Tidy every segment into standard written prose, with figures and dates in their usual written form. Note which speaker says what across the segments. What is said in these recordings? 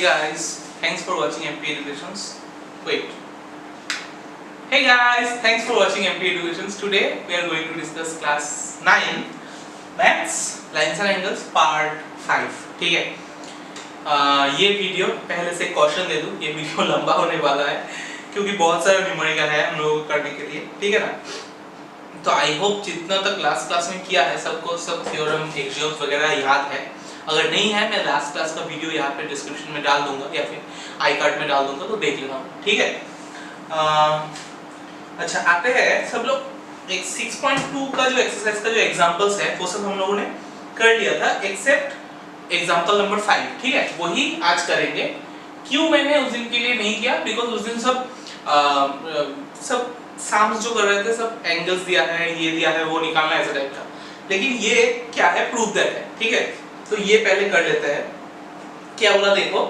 Speaker 1: guys, thanks for watching MP Educations. Wait. Hey guys, thanks for watching MP Educations. Today we are going to discuss class 9 Maths Lines and Angles Part 5. ठीक है? ये video पहले से caution दे दूं, ये video लंबा होने वाला है क्योंकि बहुत सारा न्यूमेरिकल है हम लोगों को करने के लिए, ठीक है ना? तो आई होप जितना तक क्लास में किया है सबको सब थ्योरम एक्सियोम्स वगैरह याद है। अगर नहीं है मैं लास्ट क्लास का वीडियो यहाँ पे डिस्क्रिप्शन में डाल दूंगा या फिर आई कार्ड में डाल दूंगा, तो देख लेना, ठीक है? अच्छा, आते हैं सब लोग एक 6.2 का जो एक्सरसाइज का जो एग्जांपल्स है वो सब हम लोगों ने कर लिया था एक्सेप्ट एग्जांपल नंबर 5, ठीक है? वही आज करेंगे। क्यों मैंने उस दिन के लिए नहीं किया? बिकॉज उस दिन सब साम्स जो कर रहे थे सब एंगल्स दिया है, ये दिया है, वो निकालना ऐसा टाइप का, लेकिन ये क्या है, प्रूफ दैट है, ठीक है? तो ये पहले कर लेते हैं। क्या बोला देखो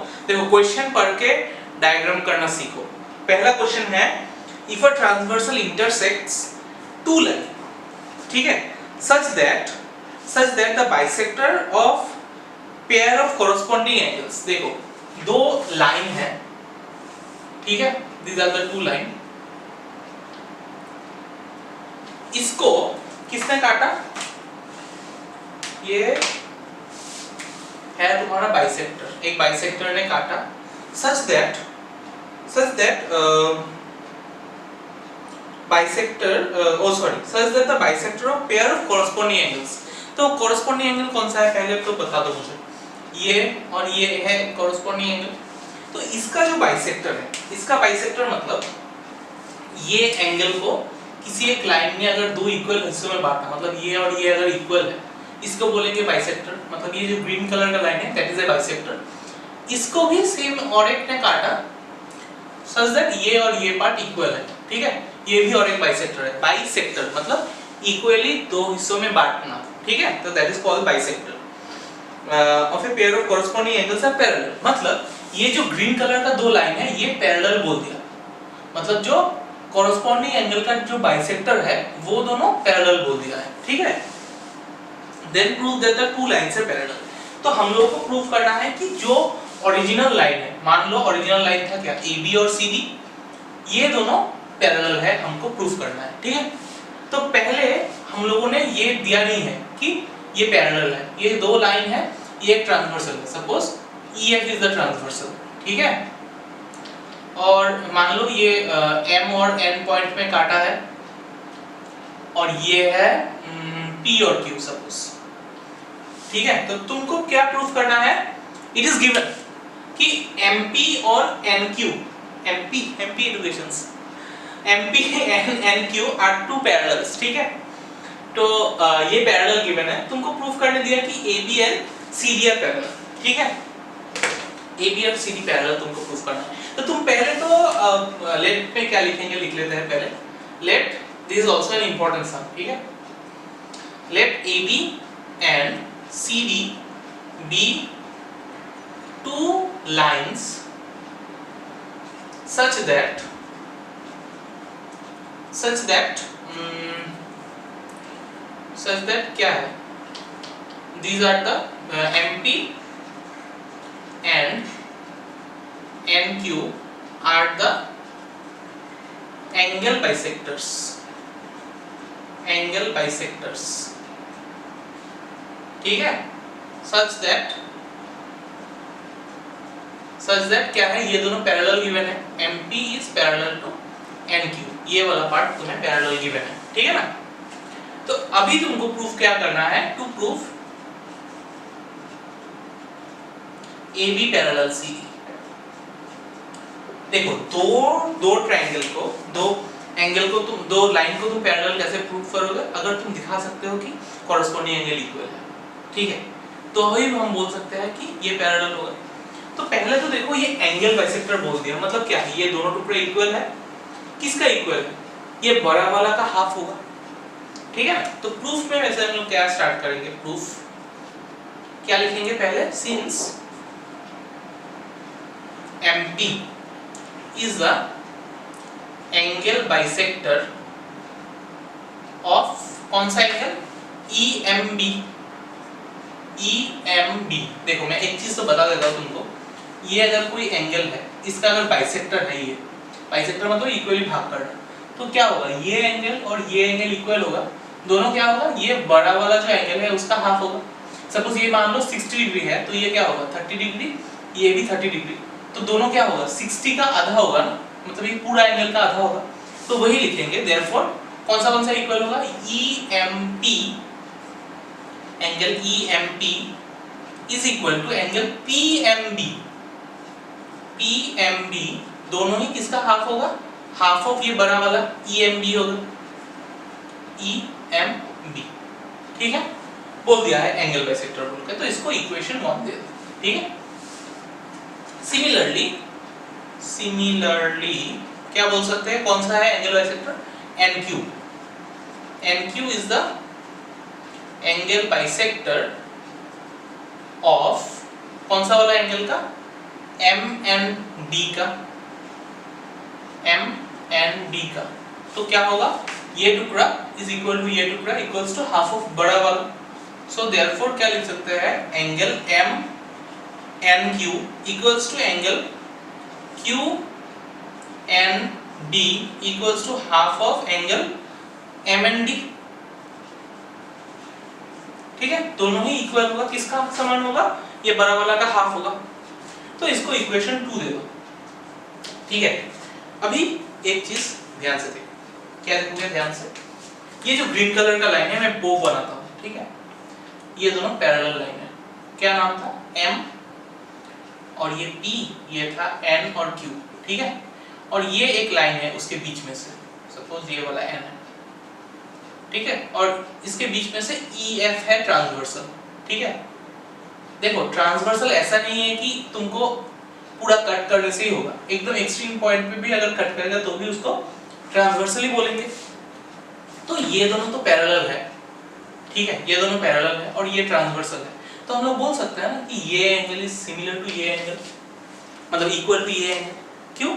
Speaker 1: क्वेश्चन पढ़ के डायग्राम करना सीखो। पहला क्वेश्चन है if a transversal intersects two line, ठीक है, such that the bisector of pair of corresponding angles, देखो दो लाइन है, ठीक है, these are the two line, इसको किसने काटा? ये है तुम्हारा बाइसेक्टर, एक बाइसेक्टर ने काटा such that the bisector of pair of corresponding angles। तो corresponding angle कौन सा है पहले तो बता दो मुझे। ये और ये है corresponding angle। तो इसका जो बाइसेक्टर है, इसका बाइसेक्टर मतलब ये एंगल को किसी एक लाइन में अगर दो इक्वल हिस्सों में बांटा, मतलब ये और ये अगर इक्वल है, इसको बोलेंगे बाइसेक्टर। मतलब ये जो ग्रीन कलर का लाइन है दैट इज ए बाइसेक्टर। इसको भी सेम और एक ने काटा सच दैट ये और ये पार्ट इक्वल है, ठीक है? ये भी और एक बाइसेक्टर है। बाइसेक्टर मतलब इक्वली दो हिस्सों में बांटना, ठीक है? तो that is called bisector of a pair of corresponding angles are parallel. मतलब ये जो ग्रीन कलर का दो लाइन है ये पैरेलल बोल दिया, मतलब जो कॉरेस्पॉन्डिंग एंगल का जो बाइसेक्टर है वो दोनों पैरेलल बोल दिया है, ठीक है? Then prove that the two lines are parallel। तो हम लोग को प्रूव करना है कि जो ओरिजिनल लाइन है, मान लो ओरिजिनल लाइन था क्या, AB और CD, ये दोनों पैरेलल है, हमको प्रूव करना है, ठीक है? तो पहले हम लोगों ने ये दिया नहीं है कि ये पैरेलल है, ये दो लाइन है, ये एक ट्रांसवर्सल है, suppose EF is the transversal, ठीक है? और मान लो ये M और N पॉइंट में काटा है और ये है P और Q सपोज, ठीक है? तो तुमको क्या प्रूफ करना है? इट इज गिवन कि MP और NQ, MP educations, MP and NQ are two parallels, ठीक है? तो ये पैरेलल गिवन है, तुमको प्रूफ करने दिया कि AB and CD are parallel, ठीक है? AB और CD पैरेलल तुमको प्रूफ करना है। तो तुम पहले तो लेट पे क्या लिखेंगे लिख लेते हैं पहले। Let, this is also an important sum, ठीक है? Let AB and CD be two lines such that क्या है? These are the MP and NQ are the angle bisectors, ठीक है? such that क्या है, ये दोनों पैरेलल गिवन है, MP is parallel to NQ, ये वाला पार्ट तुम्हें पैरेलल गिवन है, ठीक है ना? तो अभी तुमको प्रूफ क्या करना है? To proof AB parallel CD। देखो दो ट्रायंगल को, दो एंगल को तुम, दो लाइन को तुम पैरेलल कैसे प्रूफ करोगे? अगर तुम दिखा सकते हो कि कॉरेस्पॉन्डिंग एंगल इक्वल है, ठीक है? तो ही हम बोल सकते हैं कि ये पैरेलल होगा। तो पहले तो देखो ये एंगल बाइसेक्टर बोल दिया, मतलब क्या है? ये दोनों टुकड़े इक्वल है। किसका इक्वल है? ये बड़ा वाला का हाफ होगा, ठीक है? तो प्रूफ में वैसे हम लोग क्या स्टार्ट करेंगे? प्रूफ क्या लिखेंगे पहले? Since MP is the angle bisector of कौन सा एंगल? EMB। देखो मैं एक चीज तो बता देता हूँ तुमको, ये अगर कोई एंगल है, इसका अगर बाइसेक्टर है, ये बाइसेक्टर मतलब इक्वली भाग करना, तो क्या होगा, ये एंगल और ये एंगल इक्वल होगा, दोनों क्या होगा, ये बड़ा वाला जो एंगल है उसका हाफ होगा। सपोज ये मान लो 60 डिग्री है, तो ये क्या होगा 30 डिग्री, ये भी 30 डिग्री, तो दोनों क्या होगा 60 का आधा होगा ना, मतलब ये पूरा एंगल का आधा होगा, तो वही लिखेंगे। देयरफॉर कौन सा इक्वल होगा, EMP, angle EMP is equal to angle PMB, PMB दोनों ही किसका हाफ होगा, हाफ ऑफ ये बड़ा वाला EMB होगा, EMB, ठीक है, बोल दिया है एंगल बाइसेक्टर बोल के, तो इसको इक्वेशन 1 दे दो, ठीक है। सिमिलरली क्या बोल सकते हैं, कौन सा है angle bisector, NQ, NQ is the angle bisector of कौन सा वाला एंगल का, MND का, MND का, तो क्या होगा, ये टुकड़ा इज इक्वल टू ये टुकड़ा इक्वल्स टू हाफ ऑफ बड़ा वाला, सो देयरफॉर क्या लिख सकते हैं, angle MNQ equals to angle QND equals to half of angle MND, ठीक है, दोनों ही इक्वल होगा, किसका समान होगा, ये बड़ा वाला का हाफ होगा, तो इसको इक्वेशन 2 दे दो, ठीक है। अभी एक चीज ध्यान से देखो, क्या देखोगे ध्यान से, ये जो ग्रीन कलर का लाइन है मैं बो बनाता हूँ, ठीक है, ये दोनों पैरेलल लाइन है, क्या नाम था, M और ये P, ये था N और Q, ठीक है, और ये एक लाइन है उसके बीच में से, सपोज ये वाला N है, ठीक है, और इसके बीच में से EF है ट्रांसवर्सल, ठीक है। देखो ट्रांसवर्सल ऐसा नहीं है कि तुमको पूरा कट करने से ही होगा, एकदम एक्सट्रीम पॉइंट पे भी अगर कट करेगा तो भी उसको ट्रांसवर्सल ही बोलेंगे। तो ये दोनों तो पैरेलल है, ठीक है, ये दोनों पैरेलल है और ये ट्रांसवर्सल है, तो हम लोग बोल सकते हैं ना कि ये एंगल इज सिमिलर टू ये एंगल, मतलब इक्वल टू ये एंगल, क्यों,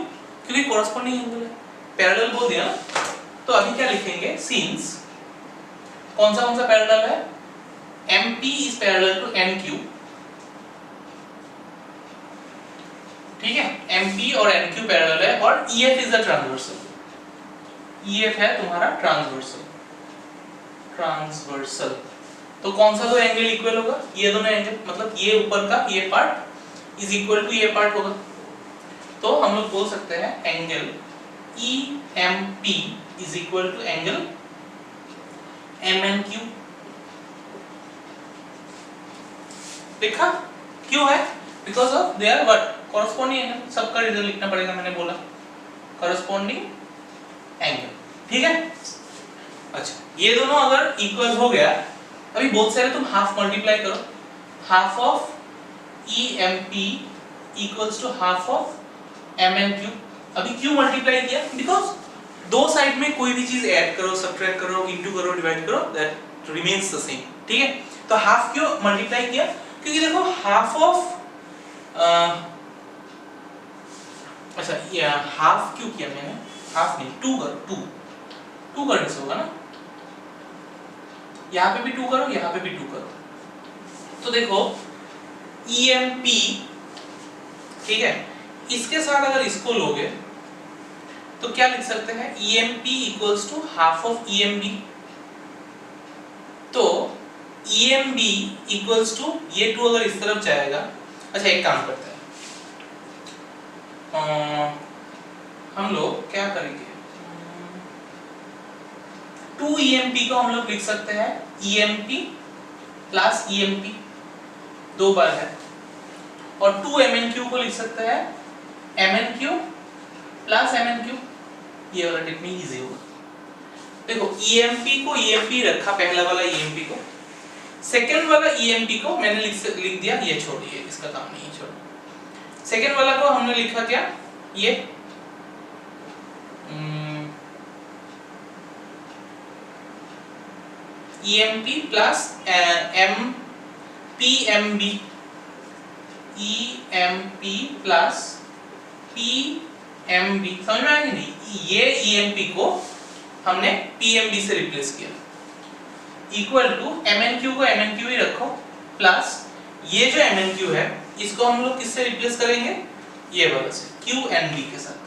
Speaker 1: क्योंकि कॉरेस्पॉन्डिंग एंगल है, पैरेलल बोल दिया ना। तो अभी क्या लिखेंगे, सिंस कौन सा पैरेलल है, MP is parallel to NQ, ठीक है, MP और NQ पैरेलल है, और EF is the transversal, EF है तुम्हारा ट्रांसवर्सल, तो कौन सा दो एंगल इक्वल होगा, ये दोनों एंगल, मतलब ये ऊपर का ये पार्ट इज इक्वल टू ये पार्ट होगा, तो हम लोग बोल सकते हैं angle EMP is equal to angle MNQ, देखा क्यों है, because of they are what, corresponding angle, सबका रिजल्ट लिखना पड़ेगा, मैंने बोला कॉरेस्पॉन्डिंग एंगल, ठीक है। अच्छा, ये दोनों अगर इक्वल हो गया, अभी बहुत सारे तुम हाफ मल्टीप्लाई करो, half of EMP equals to half of MNQ, अभी क्यों मल्टीप्लाई किया, बिकॉज दो साइड में कोई भी चीज ऐड करो, सब्ट्रैक्ट करो, इनटू करो, डिवाइड करो, दैट रिमेन्स द सेम, ठीक है। तो हाफ क्यों मल्टीप्लाई किया, क्योंकि देखो हाफ ऑफ अच्छा ये हाफ क्यों किया मैंने, हाफ नहीं 2 करो, 2 करने से होगा ना, यहाँ पे भी 2 करो, यहाँ पे भी 2 करो, तो देखो EMP, ठीक है, इसके साथ अगर इसको लोगे तो क्या लिख सकते हैं, EMP equals to half of EMB, तो EMB इक्वल्स टू ये 2 अगर इस तरफ जाएगा, अच्छा एक काम करते हैं, हम लोग क्या करेंगे, 2 EMP को हम लोग लिख सकते हैं EMP प्लस EMP, 2 बार है, और 2 MNQ को लिख सकते हैं MNQ प्लस MNQ, ये वाला टेक्निक इजी होगा। देखो EMP को EMP रखा, पहला वाला EMP को, सेकंड वाला EMP को मैंने लिख दिया, ये छोड़िए, इसका काम नहीं है, छोड़ो। सेकंड वाला को हमने लिखा क्या, ये EMP plus PMB, EMP plus PMB, समझ में आया नहीं, ये EMP को हमने PMB से रिप्लेस किया, इक्वल टू MNQ को MNQ ही रखो, प्लस ये जो MNQ है इसको हम लोग किससे रिप्लेस करेंगे, ये वाला से, Q and D के साथ,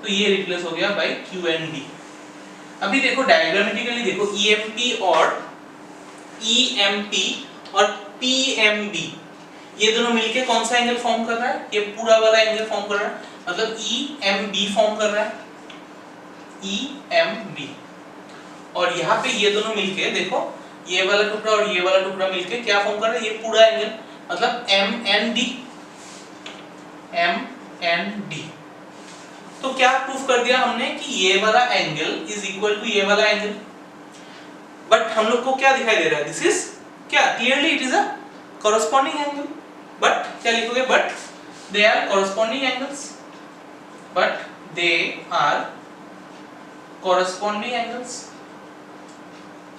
Speaker 1: तो ये रिप्लेस हो गया बाय Q and D। अभी देखो डायग्रामेटिकली देखो, EMP और PMB ये दोनों मिलके कौन सा एंगल फॉर्म कर रहा है, ये पूरा वाला एंगल फॉर्म कर रहा है, मतलब EMB फॉर्म कर रहा है, EMB। और यहाँ पे ये दोनों मिलके देखो, ये वाला टुकड़ा और ये वाला टुकड़ा मिलके क्या फॉर्म कर रहा है, ये पूरा एंगल, मतलब MND। तो क्या प्रूफ कर दिया हमने कि ये वाला एंगल इज इक्वल टू ये वाला एंगल। बट हम लोग को क्या दिखाई दे रहा है, दिस इज क्या, clearly it is a corresponding angle. But क्या लिखोगे, but they are corresponding angles, but they are corresponding angles.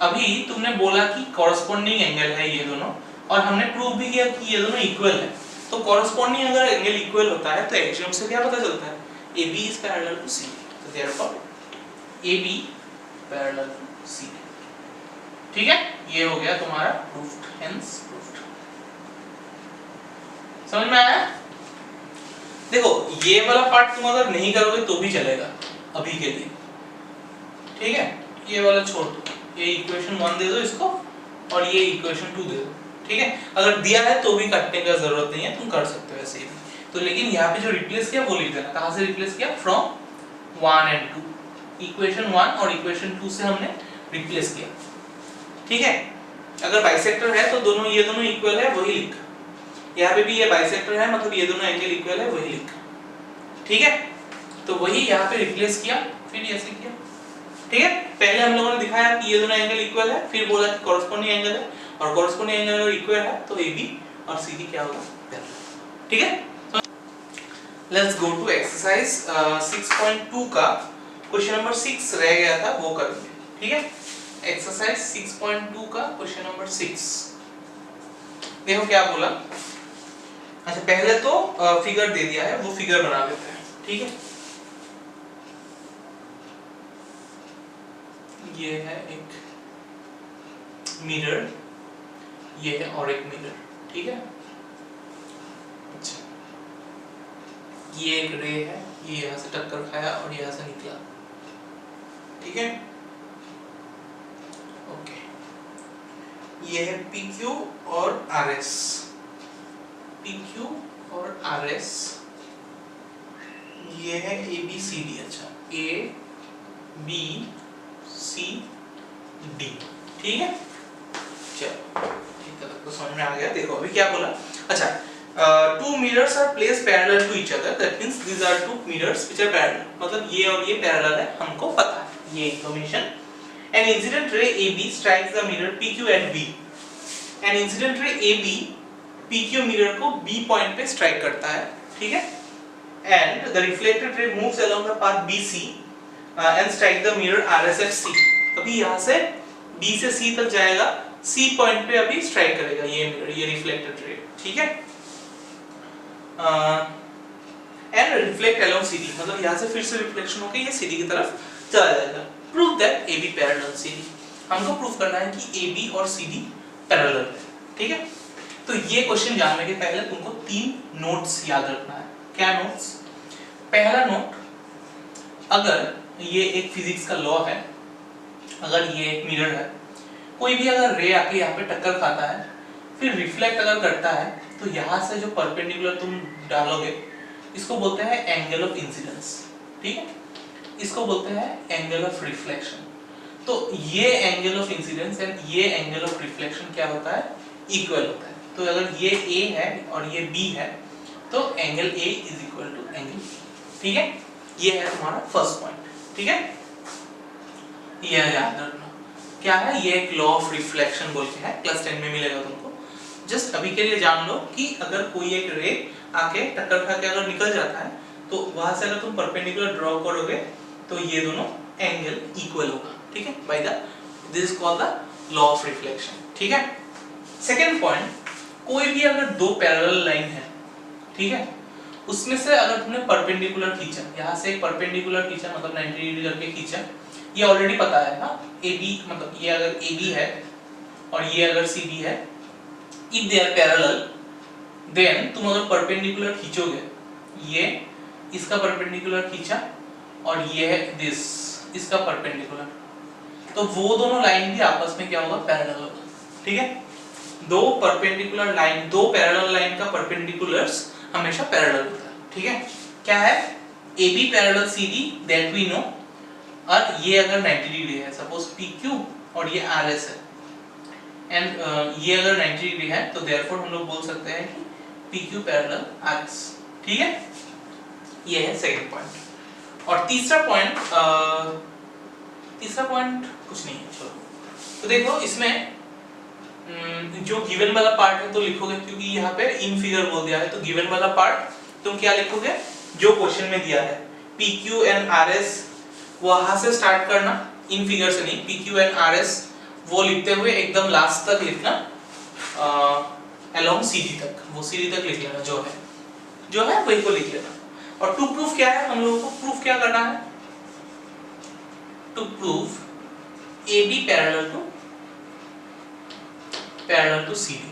Speaker 1: अभी तुमने बोला कि कॉरेस्पॉन्डिंग एंगल है ये दोनों, और हमने प्रूव भी किया कि ये दोनों इक्वल है। तो कॉरेस्पॉन्डिंग अगर एंगल इक्वल होता है तो एक्सियम से क्या पता चलता है, AB is parallel to CD, so therefore AB parallel to CD। ठीक है, ये हो गया तुम्हारा प्रूफ्ड, हेंस प्रूफ्ड। समझ में आया? देखो ये वाला पार्ट तुम अगर नहीं करोगे तो भी चलेगा अभी के लिए, ठीक है, ये वाला छोड़ दो, ये इक्वेशन 1 दे दो इसको और ये इक्वेशन 2 दे दो, ठीक है। अगर दिया है तो भी काटने का जरूरत नहीं है, तुम कर सकते हो ऐसे ही। तो लेकिन यहाँ पे जो रिप्लेस किया वो लिख देना, कहाँ से रिप्लेस किया, फ्रॉम 1 and 2, इक्वेशन 1 और इक्वेशन 2 से हमने रिप्लेस किया, ठीक है। अगर बाइसेक्टर है तो दोनों, ये दोनों इक्वल है वही लिख, यहाँ पे भी ये बाइसेक्टर है मतलब ये दोनों एंगल इक्वल है वही लिख, ठीक है। तो वही यहाँ पे रिप्लेस किया, फिर ऐसे किया, ठीक है। पहले हम लोगों ने दिखाया कि ये दोनों एंगल इक्वल है, फिर बोला कि कॉरेस्पॉन्डिंग एंगल है, और कॉरेस्पॉन्डिंग एंगल अगर इक्वल है तो AB और CD क्या होगा, ठीक है। Let's go to exercise 6.2 का क्वेश्चन नंबर 6 रह गया था, वो करेंगे, ठीक है। एक्सरसाइज 6.2 का क्वेश्चन नंबर 6 देखो क्या बोला। अच्छा पहले तो फिगर दे दिया है, वो फिगर बना लेते हैं, ठीक है। ये है एक मिरर, ये है और एक मिरर, ठीक है। ये एक रे है, ये यहाँ से टक्कर खाया और यहाँ से निकला, ठीक है, ओके। ये है PQ और RS, PQ और RS, ये है ABCD, अच्छा ABCD, ठीक है। चलो ठीक है, तो समझ में आ गया। देखो अभी क्या बोला, अच्छा two mirrors are placed parallel to each other, that means these are two mirrors which are parallel, मतलब ये और ये पैरेलल है, हमको पता है ये information. An incident ray AB strikes the mirror PQ at B, an incident ray AB PQ mirror को B पॉइंट पे स्ट्राइक करता है, ठीक है, and the reflected ray moves along the path BC and strike the mirror RS at C। अभी यहाँ से B से C तक जाएगा, C पॉइंट पे अभी स्ट्राइक करेगा ये मिरर, ये रिफ्लेक्टेड रे, ठीक है। and reflect along CD, मतलब यहाँ से फिर से रिफ्लेक्शन होकर ये CD की तरफ चला जाएगा। Prove that AB parallel CD, हमको प्रूफ करना है कि AB और CD पैरेलल है, ठीक है। तो ये क्वेश्चन जानने के पहले तुमको 3 नोट्स याद रखना है। क्या नोट्स? पहला नोट, अगर ये एक फिजिक्स का लॉ है, अगर ये एक मिरर है, कोई भी अगर रे आके यहाँ पे टक्कर खाता है फिर रिफ्लेक्ट अगर करता है तो यहाँ से जो परपेंडिकुलर तुम डालोगे इसको बोलते हैं एंगल ऑफ इंसिडेंस, ठीक है, इसको बोलते हैं एंगल ऑफ रिफ्लेक्शन। तो ये एंगल ऑफ इंसिडेंस एंड ये एंगल ऑफ रिफ्लेक्शन क्या होता है, इक्वल होता है। तो अगर ये A है और ये B है तो angle A is equal to angle B, ठीक है। ये है तुम्हारा फर्स्ट पॉइंट, ठीक है, ये याद रखना। क्या है, ये एक लॉ ऑफ रिफ्लेक्शन बोल के है, क्लास 10 में मिलेगा तुमको। जस्ट अभी के लिए जान लो कि अगर कोई एक रे आके टक्कर खा के अगर निकल जाता है तो वहां से अगर तुम परपेंडिकुलर ड्रॉ करोगे तो ये दोनों एंगल इक्वल होगा, ठीक है, by the this is called the law of reflection, ठीक है। सेकंड पॉइंट, कोई भी अगर दो पैरेलल लाइन है, ठीक है, उसमें से अगर तुमने परपेंडिकुलर खींचा, यहाँ से एक परपेंडिकुलर खींचा मतलब 90 डिग्री करके खींचा, ये ऑलरेडी पता है ना, AB मतलब ये अगर AB है और ये अगर CD है, if they are parallel then तुम अगर परपेंडिकुलर खींचोगे, ये इसका परपेंडिकुलर खींचा और ये है दिस इसका परपेंडिकुलर, तो वो दोनों लाइन भी आपस में क्या होगा, पैरेलल होगा। ठीक है, दो परपेंडिकुलर लाइन, दो पैरेलल लाइन का परपेंडिकुलर्स हमेशा पैरेलल होता है। ठीक है, क्या है, AB parallel CD that we know, और ये अगर 90 डिग्री है, सपोज PQ और ये RS है, एंड ये अगर 90 डिग्री है तो देयरफॉर हम लोग बोल सकते हैं कि PQ पैरेलल RS। ठीक है, ये है सेकंड पॉइंट। और तीसरा पॉइंट कुछ नहीं है, चलो तो देखो इसमें जो गिवन वाला पार्ट है तो लिखोगे, क्योंकि यहाँ पे इन फिगर बोल दिया है, तो गिवन वाला पार्ट तुम क्या लिखोगे, जो क्वेश्चन में दिया है PQ एंड RS वहां से स्टार्ट करना, इन फिगर से नहीं, PQ एंड RS वो लिखते हुए एकदम लास्ट तक लिखना, अलोंग CD तक, वो CD तक लिख लेना, जो है वही को लिख लेना। और टू प्रूफ क्या है, हम लोगों को प्रूफ क्या करना है, to proof AB parallel to CD।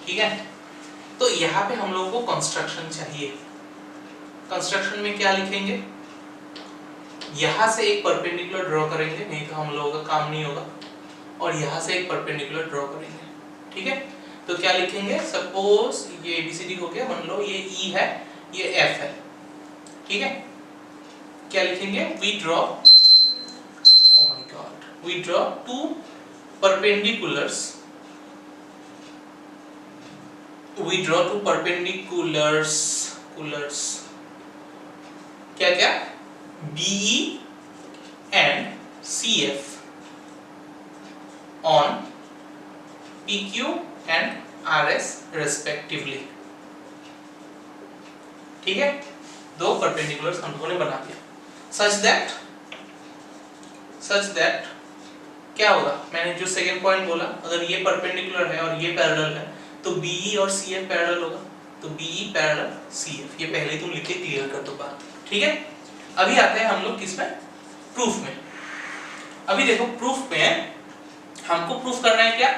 Speaker 1: ठीक है, तो यहाँ पे हम लोगों को कंस्ट्रक्शन चाहिए। कंस्ट्रक्शन में क्या लिखेंगे, यहाँ से एक परपेंडिकुलर ड्रॉ करेंगे, नहीं तो हम लोगों का काम नहीं होगा, और यहाँ से एक परपेंडिकुलर ड्रॉ करेंगे। ठीक है, तो क्या लिखेंगे, सपोज ये ABCD हो गया, मान लो ये E है, ये F है। ठीक है, क्या लिखेंगे, we draw, oh my god, we draw two perpendiculars, क्या क्या, BE and CF on PQ and RS respectively। ठीक है, दो परपेंडिकुलर्स हम लोगों ने बना दिया, सच दैट क्या होगा, मैंने जो सेकंड पॉइंट बोला, अगर ये परपेंडिकुलर है और ये पैरेलल है तो BE और CF पैरेलल होगा, तो BE पैरेलल CF, ये पहले तुम लिख के क्लियर कर दो बात। ठीक है, अभी आते हैं हम लोग किसमें, प्रूफ में। अभी देखो प्रूफ में हमको प्रूफ करना है क्या,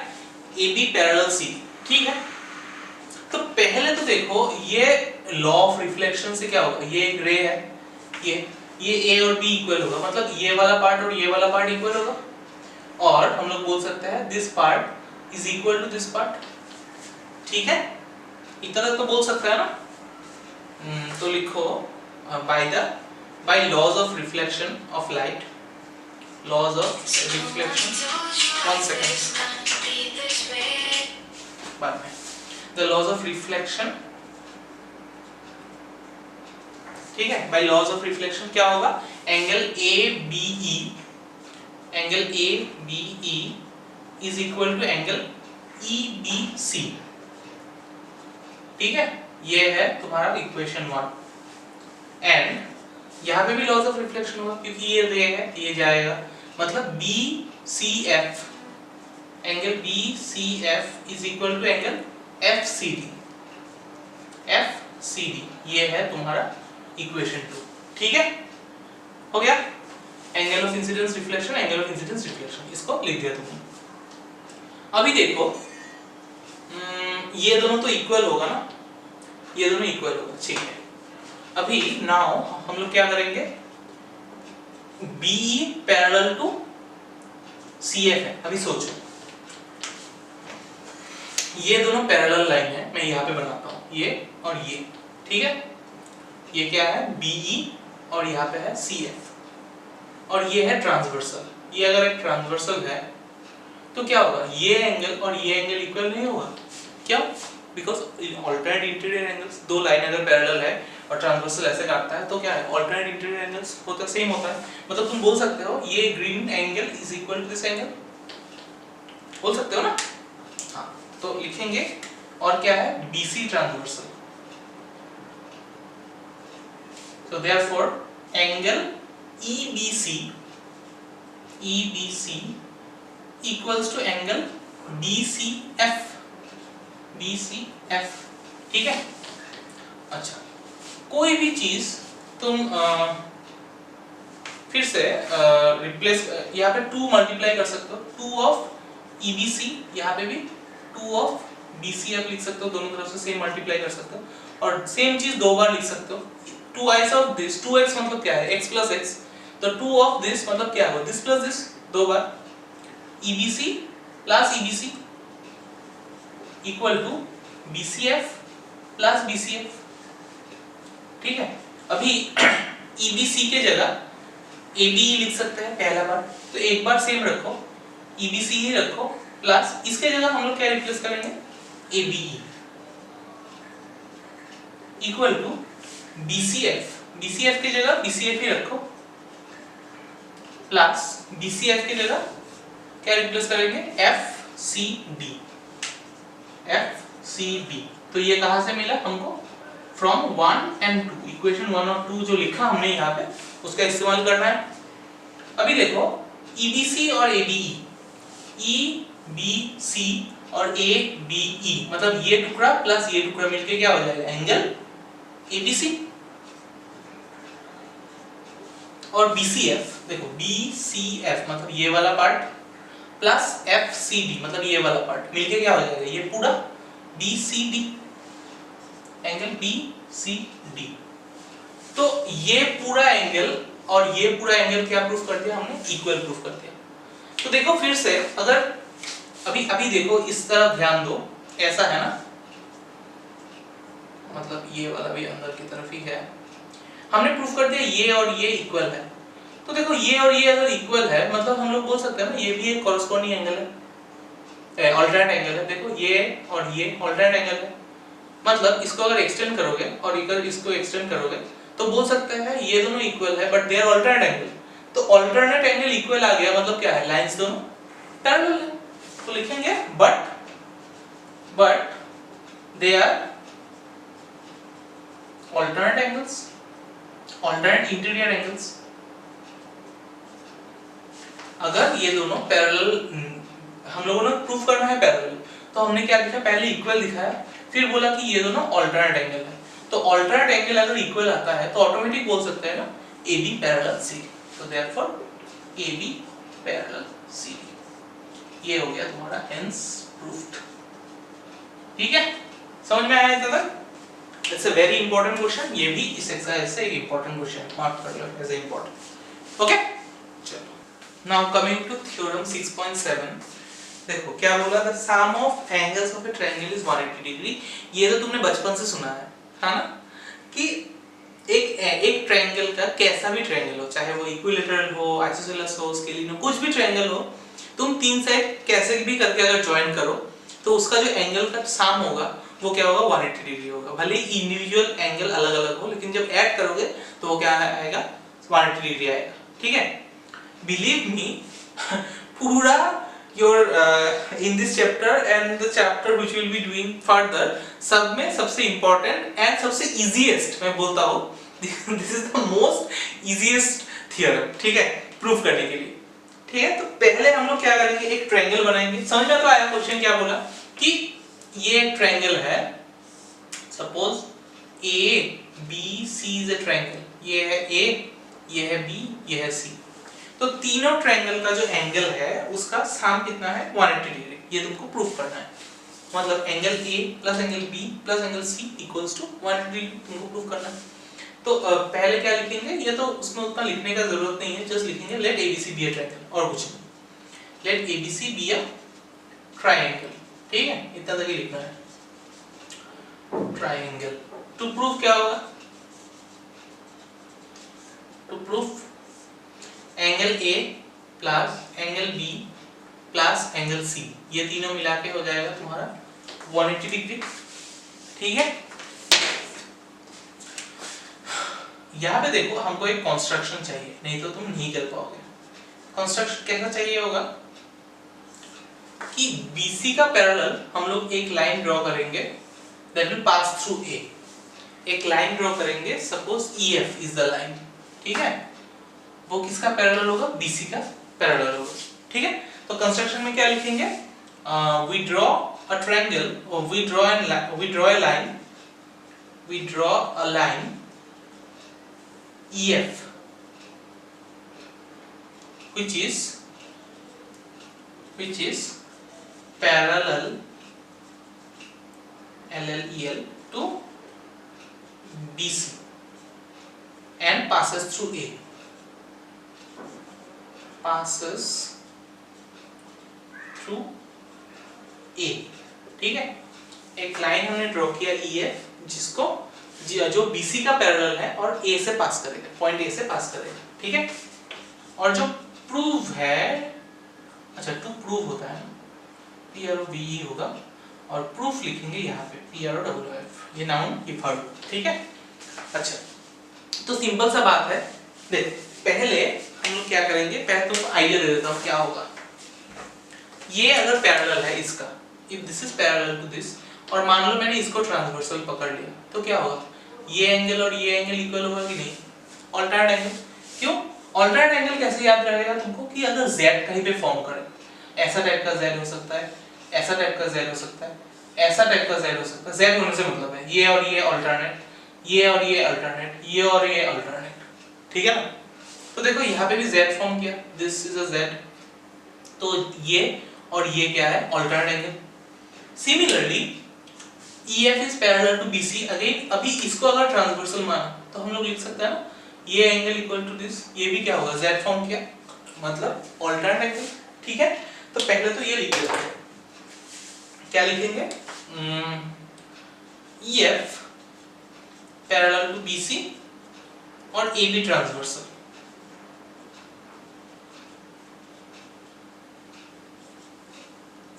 Speaker 1: AB पैरेलल CD। ठीक है, तो पहले तो देखो ये लॉ ऑफ रिफ्लेक्शन से क्या होगा, ये एक रे है, ये A और B इक्वल होगा, मतलब ये वाला पार्ट और ये वाला पार्ट इक्वल होगा, और हम लोग बोल सकते हैं this part is equal to this part. ठीक है, इतना तक तो बोल सकते हैं ना। तो लिखो by laws of reflection of light, laws of reflection, one second बाद में, द लॉज ऑफ रिफ्लेक्शन। ठीक है, बाय लॉज ऑफ रिफ्लेक्शन क्या होगा, angle ABE is equal to angle EBC। ठीक है, ये है तुम्हारा इक्वेशन 1, एंड यहाँ पे भी लॉज ऑफ रिफ्लेक्शन होगा, क्योंकि ये रे है, ये जाएगा, मतलब BCF, angle BCF is equal to angle FCD, ये है तुम्हारा इक्वेशन 2। ठीक है, हो गया, angle of incidence reflection, angle of incidence reflection, इसको लिख दिया तुमने। अभी देखो ये दोनों तो इक्वल होगा ना, ये दोनों इक्वल होगा। ठीक है, अभी नाउ हम लोग क्या करेंगे, BE पैरेलल टू CF है। अभी सोचो, ये दोनों पैरेलल लाइन है, मैं यहाँ पे बनाता हूँ, ये और ये। ठीक है, ये क्या है, BE और यहाँ पे है CF, और ये है ट्रांसवर्सल। ये अगर एक ट्रांसवर्सल है तो क्या होगा, ये एंगल और ये एंगल इक्वल नहीं होगा, क्यों, बिकॉज ऑल्टरनेट इंटीरियर एंगल्स, दो लाइन अगर पैरेलल है और ट्रांसवर्सल ऐसे काटता है तो क्या है, ऑल्टरनेट इंटीरियर एंगल्स होता सेम होता है। मतलब तुम बोल सकते हो ये green angle is equal to this angle, बोल सकते हो ना। हाँ, तो लिखेंगे, और क्या है, BC transversal, so therefore angle EBC equals to angle BCF। ठीक है, अच्छा, कोई भी चीज तुम फिर से रिप्लेस, यहाँ पे 2 मल्टीप्लाई कर सकते हो, 2 ऑफ EBC, यहाँ पे भी 2 ऑफ BCF लिख सकते हो, दोनों तरफ से सेम मल्टीप्लाई कर सकते हो और सेम चीज दो बार लिख सकते हो। 2x ऑफ दिस, 2x मतलब क्या है x प्लस x, तो 2 ऑफ दिस मतलब क्या होगा दिस प्लस दिस, दो बार EBC plus EBC equal to BCF plus BCF। ठीक है, अभी EBC के जगह ABE लिख सकते हैं पहला बार, तो एक बार सेम रखो EBC ही रखो प्लस इसके जगह हम लोग क्या रिप्लेस करेंगे ABE equal to BCF, BCF की जगह BCF ही रखो प्लस BCF की जगह क्या रिप्लेस करेंगे FCB, FCB। तो ये कहां से मिला हमको फ्रॉम 1 and 2, इक्वेशन 1 और 2 जो लिखा हमने यहाँ पे उसका इस्तेमाल करना है। अभी देखो EBC और ABE, EBC और ABE मतलब ये टुकड़ा प्लस ये टुकड़ा मिलके क्या हो जाएगा एंगल ABC। और BCF देखो BCF मतलब ये वाला पार्ट प्लस FCD मतलब ये वाला पार्ट मिलके क्या हो जाएगा ये पूरा BCD, एंगल BCD। तो ये पूरा एंगल और ये पूरा एंगल क्या प्रूफ कर दिया हमने इक्वल प्रूफ कर दिया। तो देखो फिर से अगर अभी देखो इस तरफ ध्यान दो, ऐसा है ना, मतलब ये वाला भी अंदर की तरफ ही है, हमने प्रूफ कर दिया ये और ये इक्वल है। तो देखो ये और ये अगर इक्वल है मतलब हम लोग बोल सकते हैं ना ये भी एक कॉरस्पॉन्डिंग एंगल है, ऑल्टरनेट एंगल है। देखो ये और ये ऑल्टरनेट एंगल है, मतलब इसको अगर एक्सटेंड करोगे और इधर इसको एक्सटेंड करोगे तो बोल सकते हैं ये दोनों इक्वल है but they are alternate angle. तो ऑल्टरनेट एंगल इक्वल आ गया मतलब क्या है लाइंस दोनों पैरेलल है। तो लिखेंगे but they are alternate angles, alternate interior angles. अगर ये दोनों पैरेलल, हम लोगों ने प्रूफ करना है पैरेलल, तो हमने क्या लिखा पहले इक्वल दिखाया फिर बोला कि ये दोनों ऑल्टरनेट एंगल है। तो ऑल्टरनेट एंगल अगर इक्वल आता है तो ऑटोमेटिक बोल सकते हैं ना AB पैरेलल CD। तो देयरफॉर AB पैरेलल CD ये हो गया तुम्हारा हेंस प्रूफ्ड। ठीक है, समझ में आया इतना? It's a very important question, ये भी इस एक्सरसाइज से एक इंपॉर्टेंट क्वेश्चन मार्क कर लो एज ए इंपॉर्टेंट। ओके चलो नाउ कमिंग टू थ्योरम 6.7। देखो क्या बोला था, sum of angles of a triangle is 180 degree. ये तो तुमने बचपन से सुना है ना, कि एक ट्रायंगल का कैसा भी ट्रायंगल हो, चाहे वो इक्विलैटरल हो, आइसोसेलेस हो, स्केलिन हो, कुछ भी ट्रायंगल हो, तुम तीन साइड कैसे भी करके अगर ज्वाइन करो तो उसका जो एंगल का सम होगा वो क्या होगा 180 डिग्री होगा। भले ही इंडिविजुअल एंगल अलग अलग हो लेकिन जब ऐड करोगे तो वो क्या आएगा 180 डिग्री आएगा। ठीक है, बिलीव मी पूरा your in this chapter and the chapter which will be doing further, सब में सबसे important and सबसे easiest मैं बोलता हूँ this is the most easiest theorem। ठीक है, प्रूफ करने के लिए। ठीक है, तो पहले हम लोग क्या करेंगे एक ट्रायंगल बनाएंगे। समझ में तो आया क्वेश्चन क्या बोला कि ये ट्रायंगल है, suppose ABC is a triangle, ये है A, ये है B, ये है C। तो तीनों ट्रायंगल का जो एंगल है उसका सम कितना है 180 डिग्री, ये तुमको प्रूफ करना है। मतलब angle A plus angle B plus angle C equals to 180 degree तुमको प्रूफ करना है। तो पहले क्या लिखेंगे, ये तो उसमें उतना लिखने का जरूरत नहीं है, जस्ट लिखेंगे let ABC be a triangle और कुछ नहीं, let ABC be a triangle. ठीक है, इतना तक ही लिखना है ट्रायंगल। टू प्रूफ क्या होगा, to proof angle A plus angle B plus angle C, ये तीनों मिला के हो जाएगा तुम्हारा 180 डिग्री। ठीक है, यहाँ पे देखो हमको एक कंस्ट्रक्शन चाहिए, नहीं तो तुम नहीं कर पाओगे। कंस्ट्रक्शन कैसा चाहिए होगा कि BC का पैरेलल हम लोग एक लाइन ड्रॉ करेंगे that will pass through A। एक लाइन ड्रॉ करेंगे, suppose EF is the line. ठीक है, वो किसका पैरेलल होगा, BC का पैरेलल होगा। ठीक है, तो कंस्ट्रक्शन में क्या लिखेंगे, we draw a triangle, we draw a line EF which is parallel LLEL to BC and passes through A, passes through A, ठीक है। एक लाइन हमने ड्रॉ किया EF जिसको जो BC का पैरेलल है और A से पास करेगा, पॉइंट A से पास करेगा, ठीक है। और जो प्रूव है, अच्छा टू प्रूव होता है PROVE होगा और प्रूफ लिखेंगे यहाँ पे PROFF, ये नाउन ये वर्ब, ठीक है। अच्छा तो सिंपल सा बात है, देख पहले हम लोग क्या करेंगे, पहले तुम आइडिया दे देता हूँ क्या होगा। ये अगर पैरेलल है इसका, if this is parallel to this, और मान लो मैंने इसको ट्रांसवर्सल पकड़ लिया, तो क्या होगा, ये एंगल और ये एंगल इक्वल होगा कि नहीं, ऑल्टरनेट एंगल। क्यों ऑल्टरनेट एंगल कैसे याद रहेगा तुमको, कि अगर z कहीं पे फॉर्म करे, ऐसा टाइप का z हो सकता है, ऐसा टाइप का z हो सकता है, ऐसा टाइप का z हो सकता है। z होने से मतलब है ये और ये ऑल्टरनेट, ये और ये अल्टरनेट, ये और ये अल्टरनेट, ठीक है ना। तो देखो यहाँ पे भी z फॉर्म किया, दिस इज अ z, तो ये और ये क्या है, alternate angle. Similarly EF is parallel to BC, again अभी इसको अगर ट्रांसवर्सल माना तो हम लोग लिख सकते हैं ना, ये एंगल इक्वल टू दिस, ये भी क्या होगा, z फॉर्म किया, मतलब अल्टरनेट एंगल, ठीक है। तो पहले तो ये लिख लेते हैं, क्या लिखेंगे, EF पैरेलल टू BC और AB transversal,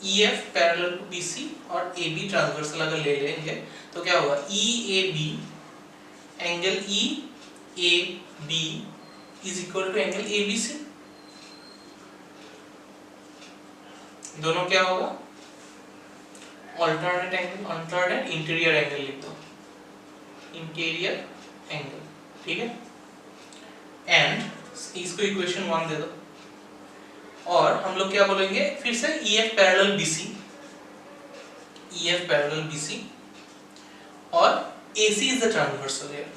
Speaker 1: EF parallel to BC और AB ट्रांसवर्सल अगर ले लेंगे तो क्या होगा, EAB angle EAB is equal to angle ABC, दोनों क्या होगा, alternate angle, alternate interior angle लिख दो, इंटीरियर एंगल, ठीक है। एंड इसको इक्वेशन 1 दे दो, और हम लोग क्या बोलेंगे फिर से, EF parallel BC, EF parallel BC और AC is the transversal here,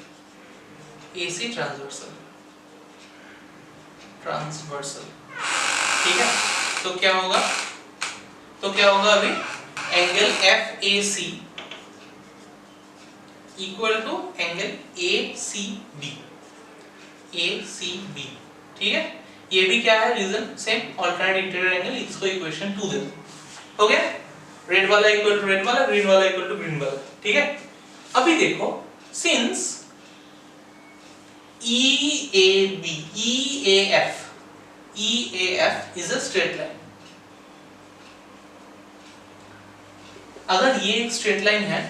Speaker 1: AC transversal, transversal, ठीक है। तो क्या होगा, तो क्या होगा अभी, angle FAC equal to angle ACB, ACB, ठीक है। ये भी क्या है, reason same, alternate interior angle, इसको इक्वेशन 2 दे दो, हो गया। रेड वाला इक्वल टू रेड वाला, ग्रीन वाला इक्वल टू ग्रीन वाला, ठीक है। अभी देखो, since EAF is a straight line, अगर ये एक स्ट्रेट लाइन है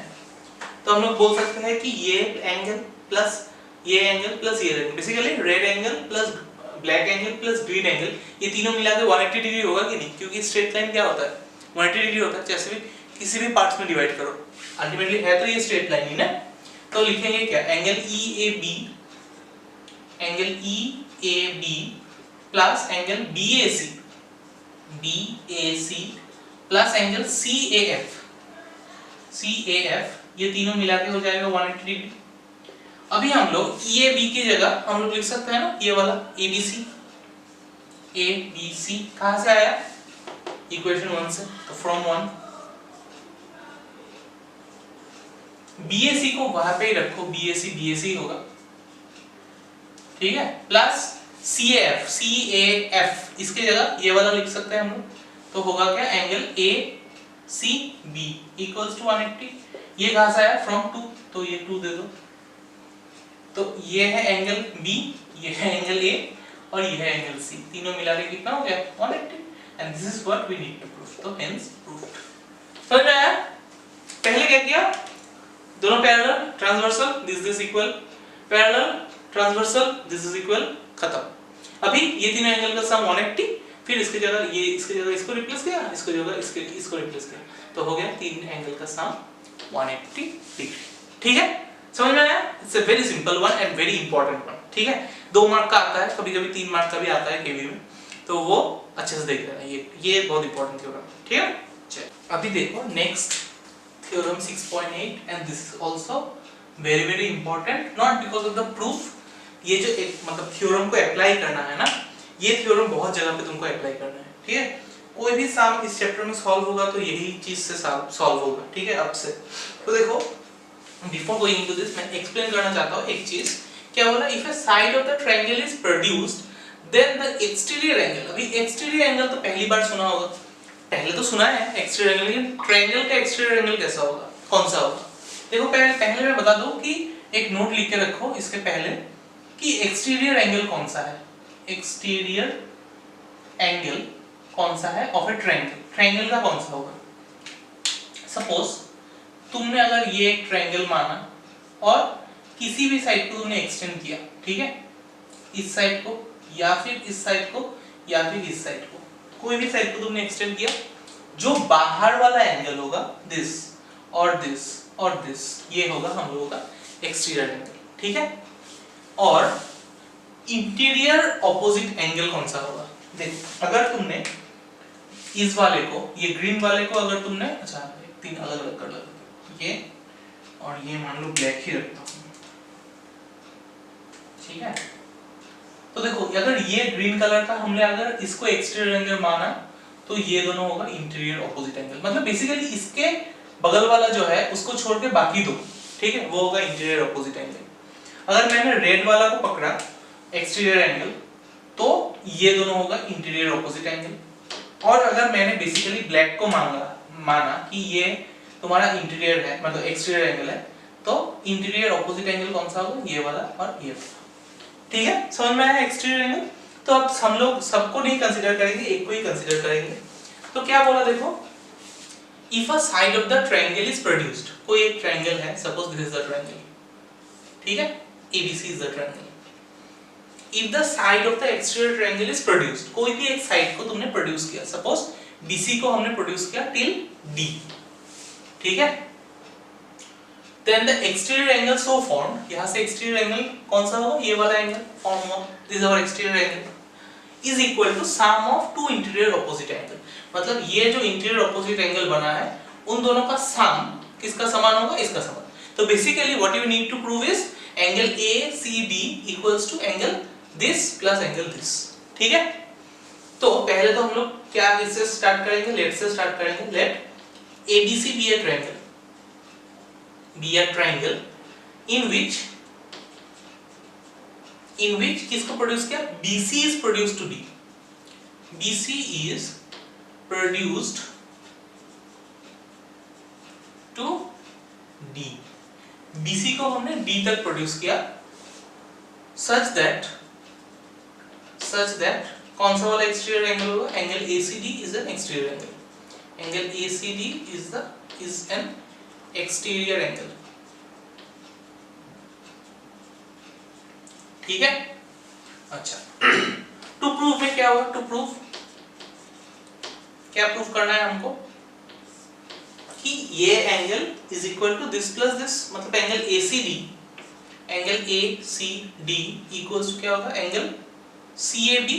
Speaker 1: तो हम लोग बोल सकते हैं कि ये एंगल प्लस ये एंगल प्लस ये angle, basically red angle plus black angle plus green angle, ये तीनों मिला के 180 डिग्री होगा कि नहीं, क्योंकि स्ट्रेट लाइन क्या होता है, 180 डिग्री होता है, जैसे भी किसी भी पार्ट्स में डिवाइड करो, अल्टीमेटली है तो ये स्ट्रेट लाइन ही ना। तो लिखेंगे क्या, angle EAB plus angle BAC plus angle CAF, ये तीनों मिला के हो जाएगा 180 डिग्री। अभी हम लोग EAB की जगह हम लोग लिख सकते हैं ना, ये वाला ABC कहां से आया, इक्वेशन 1 से, तो फ्रॉम 1, BAC को वहां पे ही रखो, BAC होगा, ठीक है, प्लस CAF इसके जगह ये वाला लिख सकते हैं हम लोग, तो होगा क्या, एंगल ACB इक्वल्स टू 180, ये कहां से आया, फ्रॉम 2, तो ये 2 दे दो, तो ये है एंगल B, ये है एंगल A और ये है एंगल C, तीनों मिला के कितना हो गया, 180, and this is what we need to prove, तो हेंस प्रूव्ड। समझ में आया, पहले क्या किया, दोनों parallel transversal, this equal, parallel transversal, this is equal, खत्म। अभी ये तीनों एंगल का सम 180, फिर इसके जगह ये, इसके जगह इसको रिप्लेस किया, इसको जगह इसको रिप्लेस किया, तो हो गया तीन एंगल का सम 180 डिग्री, ठीक है। समझ में आया, it's a very simple one and very important one, ठीक है। 2 मार्क का आता है, कभी-कभी 3 मार्क का भी आता है केवी में, तो वो अच्छे से देख लेना, ये बहुत इंपॉर्टेंट थ्योरम, ठीक है। चलो अभी देखो next theorem 6.8, and this is also very very important, not because of the proof, ये जो एक मतलब थ्योरम को अप्लाई करना है ना, ये थ्योरम बहुत जगह पे तुमको अप्लाई करना है, ठीक है। कोई भी सम इस चैप्टर में सॉल्व होगा तो यही चीज से सॉल्व होगा, ठीक है। अब से तो देखो, बिफोर गोइंग इनटू दिस मैं एक्सप्लेन करना चाहता हूं एक चीज। क्या बोला, if a side of the triangle is produced then the exterior angle. अभी एक्सटीरियर एंगल तो पहली बार सुना होगा, पहले तो सुना है एक्सटीरियर एंगल, लेकिन ट्रायंगल का एक्सटीरियर एंगल कैसा होगा, कौन सा होगा। देखो पहले मैं बता दूं कि एक नोट लिख के रखो इसके पहले कि एक्सटीरियर एंगल कौन सा है। एक्सटीरियर एंगल कौन सा है ऑफ ए ट्रायंगल, ट्रायंगल का कौन सा होगा। सपोज तुमने अगर ये एक ट्रायंगल माना और किसी भी साइड को तुमने एक्सटेंड किया, ठीक है, इस साइड को या फिर इस साइड को या फिर इस साइड को, कोई भी साइड को तुमने एक्सटेंड किया, जो बाहर वाला एंगल होगा दिस और दिस और दिस, ये होगा हम लोगों का एक्सटीरियर एंगल, ठीक है। और इंटीरियर ऑपोजिट एंगल कौन सा होगा। देख अगर तुमने इस वाले को, ये ग्रीन वाले को अगर तुमने, अच्छा तीन अलग अलग कर लो, ये और ये मान लो ब्लैक ही रखता हूं, ठीक है। तो देखो अगर ये ग्रीन कलर का हमने अगर इसको एक्सटीरियर एंगल माना तो ये दोनों होगा इंटीरियर ऑपोजिट एंगल, मतलब बेसिकली इसके बगल वाला जो है उसको छोड़ के बाकी दो, ठीक है, वो होगा इंटीरियर ऑपोजिट एंगल। अगर मैंने रेड वाला को पकड़ा एक्सटीरियर एंगल तो ये दोनों होगा इंटीरियर ऑपोजिट एंगल। और अगर मैंने बेसिकली ब्लैक को माना कि ये तुम्हारा इंटीरियर है, मतलब एक्सटीरियर एंगल है, तो इंटीरियर ऑपोजिट एंगल कौन सा होगा, ये वाला और ये वाला, ठीक है। समझ में आया एक्सटीरियर एंगल। तो अब हम लोग सबको नहीं कंसीडर करेंगे, एक को ही कंसीडर करेंगे। तो क्या बोला देखो, if a side of the triangle is produced, कोई एक ट्रायंगल है, suppose this is the triangle, ठीक है, ABC is the triangle. If the side of the exterior triangle is produced, कोई भी एक साइड को तुमने प्रोड्यूस किया, सपोज BC को हमने प्रोड्यूस किया टिल D, ठीक है। Then the exterior angle so formed, यहाँ से exterior angle कौन सा होगा, ये वाला एंगल फॉर्म हुआ, this is our exterior angle, is equal to sum of two interior opposite angle। मतलब ये जो interior opposite angle बना है उन दोनों का सम किसका समान होगा, इसका समान। तो basically what you need to prove is angle ACD equals to angle this plus angle this, ठीक है। तो पहले तो हम लोग क्या इससे स्टार्ट करेंगे, लेट से स्टार्ट करेंगे। Let ABC be a triangle, be a triangle in which किसको प्रोड्यूस किया, BC is produced to D, BC is produced to D, BC को हमने D तक प्रोड्यूस किया, such that कौन सा वाला एक्सटीरियर एंगल होगा, angle ACD is an exterior angle, angle ACD is an exterior angle, ठीक है। अच्छा टू प्रूव में क्या हुआ, टू प्रूव क्या प्रूव करना है हमको कि ये angle is equal to this plus this, मतलब एंगल ACD इक्वल्स टू क्या होगा, angle CAB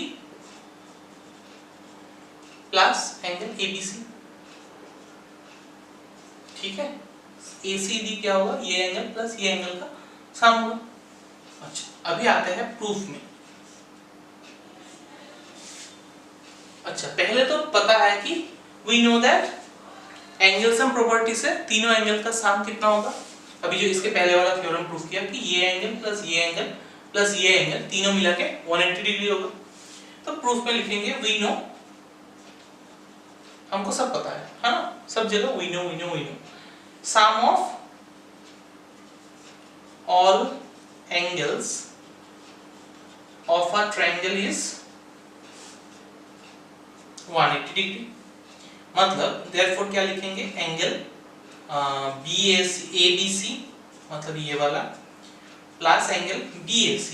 Speaker 1: plus angle ABC, ठीक है। ACD क्या होगा, ये एंगल प्लस ये एंगल का सम होगा। अच्छा अभी आते हैं प्रूफ में। अच्छा पहले तो पता है कि we know that angle sum property से तीनों एंगल का सम कितना होगा। अभी जो इसके पहले वाला थ्योरम प्रूफ किया कि ये एंगल प्लस ये एंगल प्लस ये एंगल तीनों मिला के 180 डिग्री होगा। तो प्रूफ में लिखेंगे वी नो, हमको सब पता है ना, सब जगह we know sum of all angles of a triangle is 180 degree. मतलब therefore क्या लिखेंगे, एंगल ABC मतलब ये वाला plus angle BAC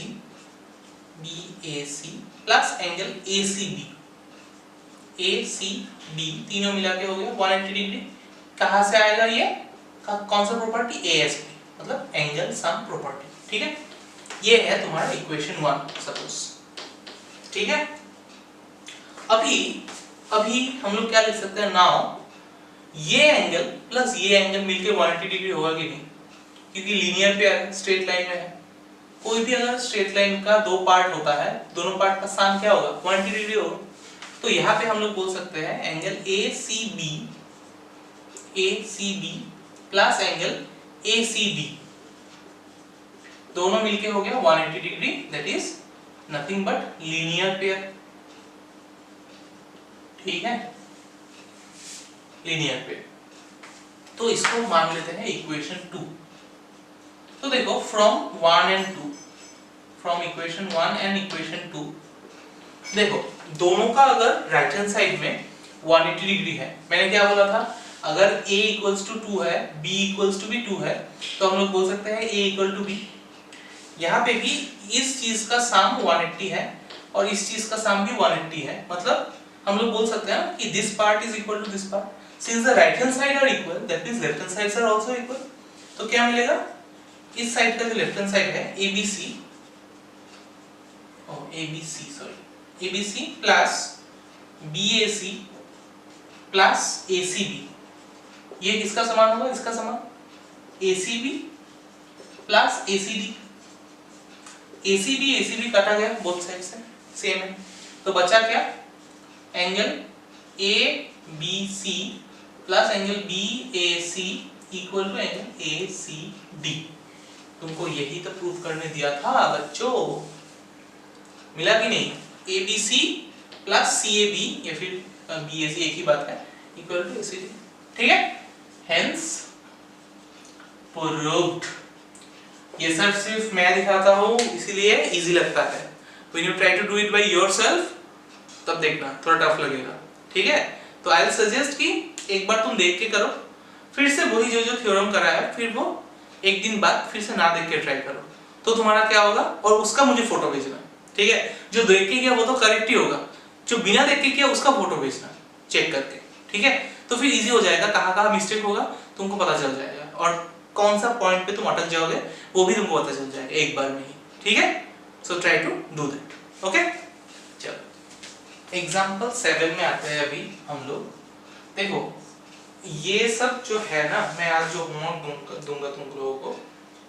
Speaker 1: plus angle ACB तीनों मिला के हो गया 180 डिग्री। कहाँ से आएगा ये, कौन सा प्रॉपर्टी, ASP मतलब एंगल सम प्रॉपर्टी, ठीक है। ये है तुम्हारा इक्वेशन 1 सपोज, ठीक है। अभी हम लोग क्या लिख सकते हैं, नाउ ये एंगल प्लस ये एंगल मिलके 180 डिग्री होगा कि नहीं, क्योंकि लीनियर पे है, स्ट्रेट लाइन में है। कोई भी अगर स्ट्रेट लाइन का दो पार्ट होता है, दोनों पार्ट का सान क्या होगा, 180 डिग्री होगा। तो यहाँ पे हम लोग बोल सकते हैं angle A C B plus angle A C D, दोनों मिलके हो गया 180 degree, that is nothing but linear pair. ठीक है, लीनियर पेयर। तो इसको मान लेते हैं इक्वेशन 2। तो देखो from 1 and 2, from equation 1 and equation 2, देखो दोनों का अगर राइट हैंड साइड में 180 डिग्री है, मैंने क्या बोला था, अगर a इक्वल्स टू 2 है, b इक्वल्स टू भी 2 है, तो हम लोग बोल सकते हैं a इक्वल टू b। यहाँ पे भी इस चीज का सम 180 है और इस चीज का सम भी 180 है, मतलब हम लोग बोल सकते हैं कि this part is equal to this part. Since the right hand side are equal, that means left hand sides are also equal. तो क्या मिलेगा, इस साइड का जो लेफ्ट हैंड साइड है ABC, ABC plus BAC plus ACB, ये किसका समान होगा, इसका समान ACB प्लस ACD। ACB काटा गया बोथ साइड से, सेम है, तो बचा क्या, angle ABC plus angle BAC equal to angle ACD। तुमको यही तो प्रूफ करने दिया था बच्चों, मिला कि नहीं, ABC प्लस CAB या फिर BAC एक ही बात है, इक्वल टू ACD। ठीक है, हेंस प्रूव्ड। ये सब सिर्फ मैं दिखाता हूँ इसीलिए इजी लगता है, when you try to do it by yourself तब देखना थोड़ा टफ लगेगा। ठीक है, तो आई विल सजेस्ट कि एक बार तुम देख के करो, फिर से वही जो थ्योरम करा है फिर वो एक दिन बाद फिर से ना देख के ट्राई करो, तो तुम्हारा क्या होगा, और उसका मुझे फोटो भेजना। ठीक है, जो देख के किया वो तो करेक्ट ही होगा, जो बिना देख के किया उसका फोटो भेजना चेक करके। ठीक है, तो फिर इजी हो जाएगा, कहाँ मिस्टेक होगा तुमको पता चल जाएगा, और कौन सा पॉइंट पे तुम अटक जाओगे वो भी तुमको पता चल जाएगा एक बार में ही। ठीक है, so try to do that. Okay, चलो एग्जांपल 7 में आते हैं अभी हम लोग। देखो ये सब जो है ना, मैं आज जो होमवर्क दूंगा तुम लोगों को,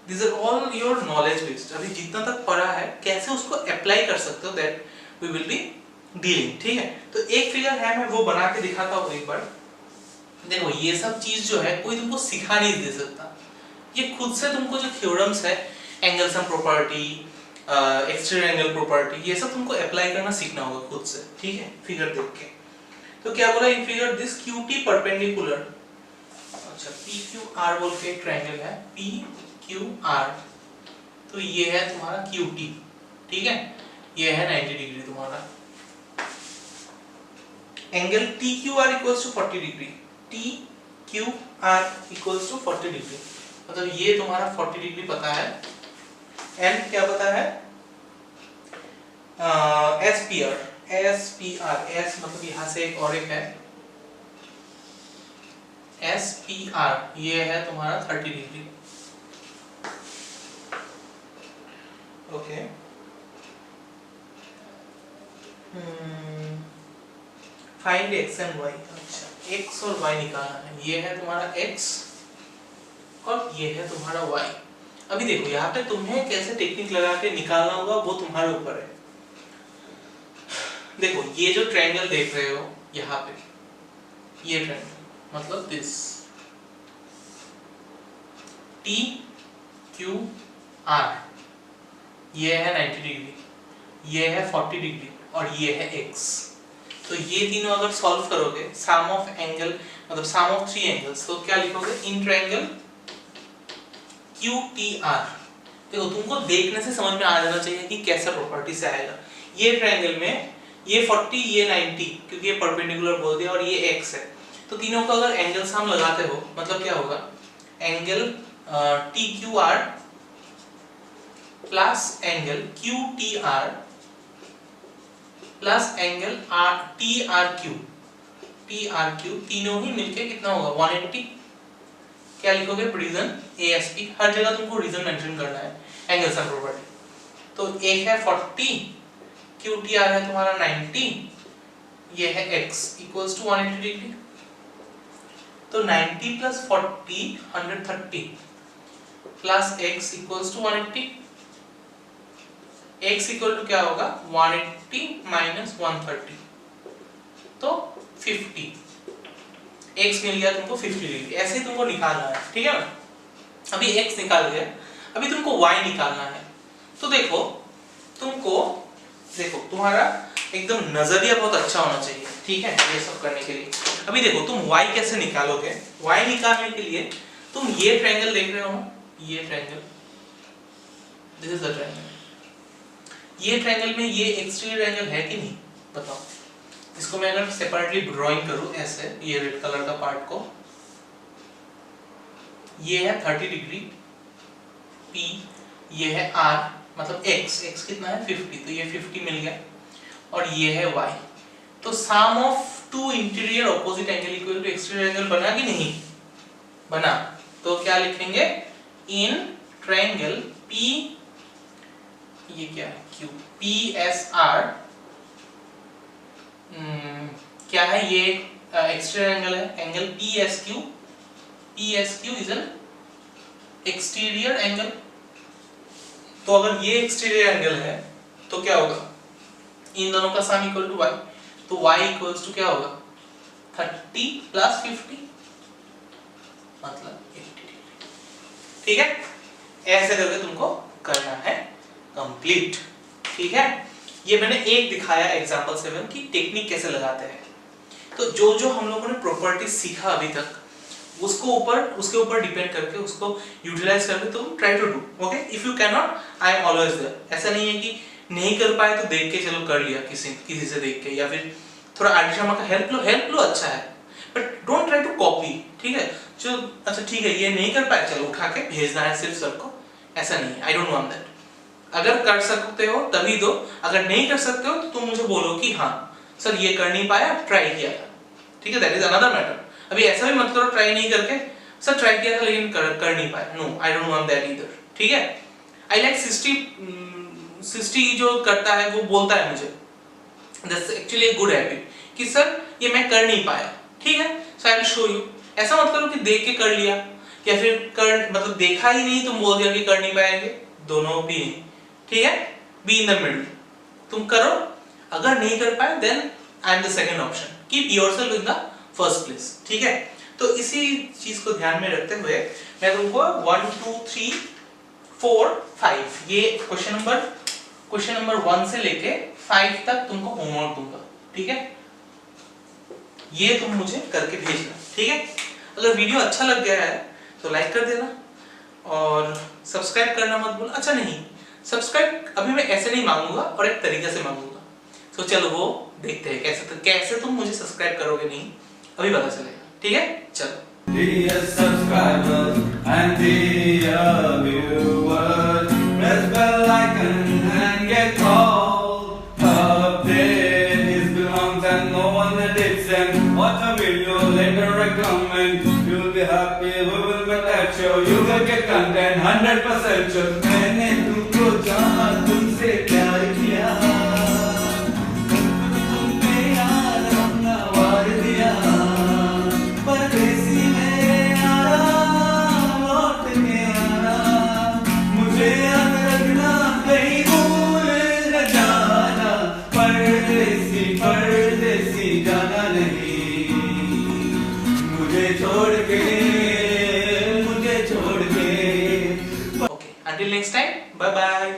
Speaker 1: this are all your knowledge based. अभी जितना तक पढ़ा है कैसे उसको अप्लाई कर सकते हो, that we will be dealing. ठीक है, तो एक फिगर है, मैं वो बना के दिखाता हूँ एक बार। देखो ये सब चीज जो है कोई तुमको सिखा नहीं दे सकता, ये खुद से तुमको जो थ्योरम्स है, angle sum property, exterior angle property, ये सब तुमको अप्लाई करना सीखना होगा खुद से। ठीक है, फिगर देख के। तो क्या बोला in figure, this QT perpendicular, अच्छा PQR बोल के एक ट्रायंगल है PQR, तो ये है तुम्हारा QT। ठीक है, ये है 90 डिग्री तुम्हारा। Angle TQR equals to 40 degree, TQR equals to 40 degree, मतलब ये तुम्हारा 40 डिग्री पता है, एंड क्या पता है, SPR, S मतलब यहाँ से एक और एक है SPR, ये है तुम्हारा 30 degree. Okay, find x and y। अच्छा, x और y निकालना है, ये है तुम्हारा x और ये है तुम्हारा y। अभी देखो यहाँ पे तुम्हें कैसे टेक्निक लगा के निकालना होगा वो तुम्हारे ऊपर है। देखो ये जो ट्रायंगल देख रहे हो यहाँ पे, ये ट्रायंगल मतलब दिस TQR, ये है 90 डिग्री, ये है 40 डिग्री और ये है x। तो ये तीनों अगर सॉल्व करोगे, सम ऑफ एंगल मतलब सम ऑफ 3 एंगल्स, तो क्या लिखोगे, इन ट्रायंगल QTR। देखो तुमको देखने से समझ में आ जाना चाहिए कि कैसा प्रॉपर्टी से आएगा। ये ट्रायंगल में ये 40, ये 90, क्योंकि ये परपेंडिकुलर बोल दिया और ये x है, तो तीनों का अगर एंगल सम लगाते हो मतलब क्या होगा, angle TQR plus angle QTR plus angle TRQ, तीनों ही मिलके कितना होगा 180। क्या लिखोगे, रीजन ASP, हर जगह तुमको रीजन मेंशन करना है एंगल सम प्रॉपर्टी। तो एक है 40, QTR है तुम्हारा 90, ये है x इक्वल्स टू 180 डिग्री। तो 90 plus 40 130 plus x equals to 180। x equal to क्या होगा, 180 माइनस 130, तो 50, x मिल गया तुमको 50 डिग्री, ऐसे तुमको निकालना है, ठीक है ना। अभी x निकाल गया, अभी तुमको y निकालना है। तो देखो तुम्हारा एकदम नजरिया बहुत अच्छा होना चाहिए, ठीक है, ये सब करने के लिए। अभी देखो तुम y कैसे निकालोगे। y निकालने के लिए तुम ये ट्रायंगल देख रहे हो, ये triangle, this is the triangle. ये ट्रायंगल में ये एक्सटीरियर एंगल है कि नहीं, बताओ। इसको मैं अगर सेपरेटली ड्राइंग करूं ऐसे, ये रेड कलर का पार्ट को, ये है 30 डिग्री P, ये है R, मतलब x कितना है 50, तो ये 50 मिल गया, और ये है y। तो sum of two interior opposite angle equal to exterior angle बना कि नहीं बना। तो क्या लिखेंगे, इन ट्रायंगल P, ये क्या है Q, PSR, क्या है ये एक्सटीरियर एंगल है, angle PSQ is an exterior angle. तो अगर ये एक्सटीरियर एंगल है तो क्या होगा, इन दोनों का सम इक्वल टू y, तो y इक्वल्स टू क्या होगा 30 प्लस 50, मतलब 80 डिग्री, ठीक है। ऐसे करके तुमको करना है कंप्लीट, ठीक है। ये मैंने एक दिखाया एग्जांपल 7 की टेक्निक कैसे लगाते हैं। तो जो हम लोगों ने प्रॉपर्टी सीखा अभी तक, उसके ऊपर डिपेंड करके उसको यूटिलाइज करके तुम try to do, okay. If you can not, I am always there. ऐसा नहीं है कि नहीं कर पाए तो देख के चलो कर लिया, किसी से देख के, या फिर थोड़ा आरडी शर्मा का हेल्प लो अच्छा है, but don't try to copy, ठीक है। जो अच्छा ठीक है ये नहीं कर पाए, चलो उठा के भेजना है सिर्फ सर को, ऐसा नहीं है। आई डोंट वांट दैट। अगर कर सकते हो तभी दो, अगर नहीं कर सकते हो तो तुम मुझे बोलो कि हाँ सर ये कर नहीं पाया, ट्राई किया था, ठीक है, दैट इज अनदर मैटर। अभी ऐसा भी मत करो ट्राई नहीं करके, सर ट्राई किया था लेकिन कर नहीं पाया, no I don't want that either, ठीक है। आई लाइक 60 जो करता है वो बोलता है मुझे, that's actually a good habit, कि सर ये मैं कर नहीं पाया, ठीक है, सो आई विल शो यू। ऐसा मत करो कि देख के कर लिया, या फिर कर मतलब देखा ही नहीं तुम बोल दिया कि कर नहीं पाएंगे, दोनों भी नहीं, ठीक है। बी इन द मिडिल, तुम करो, अगर नहीं कर पाए then I am the second option, keep yourself in the first place, ठीक है। तो इसी चीज को ध्यान में रखते हुए मैं तुमको 1 2 3 4 5 ये क्वेश्चन नंबर 1 से लेके 5 तक तुमको होमवर्क दूंगा, ठीक है। ये तुम मुझे करके भेजना, ठीक है। अगर वीडियो अच्छा लग गया है तो लाइक कर देना, और सब्सक्राइब करना मत भूलना। अच्छा नहीं, सब्सक्राइब अभी मैं ऐसे नहीं मांगूंगा, और एक तरीके से मांगूंगा। तो चलो वो देखते हैं कैसे तुम मुझे सब्सक्राइब करोगे, नहीं अभी पता चलेगा, ठीक है। चलो
Speaker 2: Dear subscribers and dear viewers, press bell icon and get all updates. Belongs and no one edits and watch a video later recommend. You'll be happy, we will be that show. You will get content 100% sure. मैंने तुमको जाना, तुमसे प्यार किया, तुमने यार अपना वार दिया, परदेसी में आना लौट के आना, मुझे याद रखना कहीं भूल न जाना, परदेसी जाना नहीं, मुझे छोड़ के।
Speaker 1: Okay, until next time, bye bye.